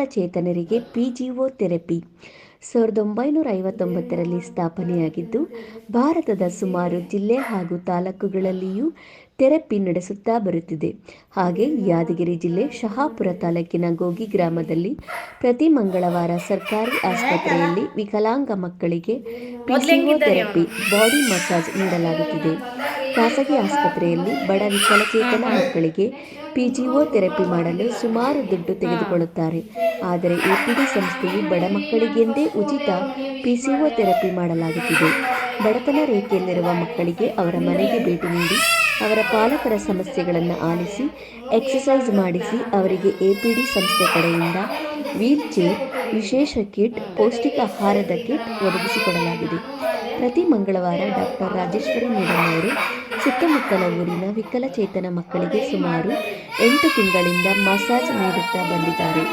ವಿಕಲಚೇತನರಿಗೆ ಪಿಜಿಒ ಥೆರಪಿ 1959ರಲ್ಲಿ ಸ್ಥಾಪನೆಯಾಗಿದ್ದು, ಭಾರತದ ಸುಮಾರು ಜಿಲ್ಲೆ ಹಾಗೂ ತಾಲೂಕುಗಳಲ್ಲಿಯೂ ಥೆರಪಿ ನಡೆಸುತ್ತಾ ಬರುತ್ತಿದೆ. ಹಾಗೆ ಯಾದಗಿರಿ ಜಿಲ್ಲೆ ಶಹಾಪುರ ತಾಲೂಕಿನ ಗೋಗಿ ಗ್ರಾಮದಲ್ಲಿ ಪ್ರತಿ ಮಂಗಳವಾರ ಸರ್ಕಾರಿ ಆಸ್ಪತ್ರೆಯಲ್ಲಿ ವಿಕಲಾಂಗ ಮಕ್ಕಳಿಗೆ ಪಿಸಿಒ ಥೆರಪಿ, ಬಾಡಿ ಮಸಾಜ್ ನೀಡಲಾಗುತ್ತಿದೆ. ಖಾಸಗಿ ಆಸ್ಪತ್ರೆಯಲ್ಲಿ ಬಡ ವಿಕಲಚೇತನ ಮಕ್ಕಳಿಗೆ ಪಿಜಿಒ ಥೆರಪಿ ಮಾಡಲು ಸುಮಾರು ದುಡ್ಡು ತೆಗೆದುಕೊಳ್ಳುತ್ತಾರೆ. ಆದರೆ ಎಪಿಡಿ ಸಂಸ್ಥೆಯು ಬಡ ಮಕ್ಕಳಿಗೆಂದೇ ಉಚಿತ ಪಿಸಿಒ ಥೆರಪಿ ಮಾಡಲಾಗುತ್ತಿದೆ. ಬಡತನ ರೇಖೆಯಲ್ಲಿರುವ ಮಕ್ಕಳಿಗೆ ಅವರ ಮನೆಗೆ ಭೇಟಿ ನೀಡಿ ಅವರ ಪಾಲಕರ ಸಮಸ್ಯೆಗಳನ್ನು ಆಲಿಸಿ ಎಕ್ಸಸೈಸ್ ಮಾಡಿಸಿ ಅವರಿಗೆ ಎಪಿಡಿ ಸಂಸ್ಥೆ ಕಡೆಯಿಂದ ವೀಲ್ ಚೇರ್, ವಿಶೇಷ ಕಿಟ್, ಪೌಷ್ಟಿಕ ಆಹಾರದ ಕಿಟ್ ಒದಗಿಸಿಕೊಡಲಾಗಿದೆ. ಪ್ರತಿ ಮಂಗಳವಾರ ಡಾಕ್ಟರ್ ರಾಜೇಶ್ವರಿ ಮೇಡಮ್ ಅವರು ಸುತ್ತಮುತ್ತಲ ಊರಿನ ವಿಕಲಚೇತನ ಮಕ್ಕಳಿಗೆ ಸುಮಾರು 8 ತಿಂಗಳಿಂದ ಮಸಾಜ್ ನೀಡುತ್ತಾ ಬಂದಿದ್ದಾರೆ.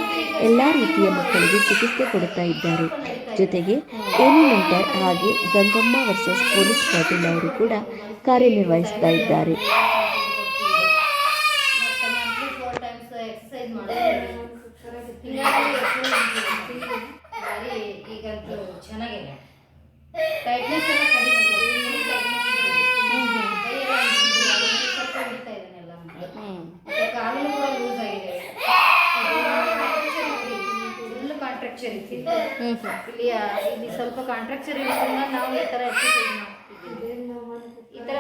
ಎಲ್ಲ ರೀತಿಯ ಮಕ್ಕಳಿಗೆ ಚಿಕಿತ್ಸೆ ಕೊಡುತ್ತಾ ಇದ್ದಾರೆ. ಜೊತೆಗೆ ಏನಿಮೆಂಟರ್ ಹಾಗೆ ಗಂಗಮ್ಮ ವರ್ಸಸ್ ಪೊಲೀಸ್ ಪಾಟೀಲ್ ಅವರು ಕೂಡ ಕಾರ್ಯನಿರ್ವಹಿಸ್ತಾ ಇದ್ದಾರೆ. ಇಲ್ಲಿ ಸ್ವಲ್ಪ ಕಾಂಟ್ರಾಕ್ಚರ್ ಇರೋದ್ರಿಂದ ನಾವು ಈ ಥರ ಎಕ್ಸರ್ಸೈಸ್ ಮಾಡ್ತಿದ್ದೀವಿ. ಈ ಥರ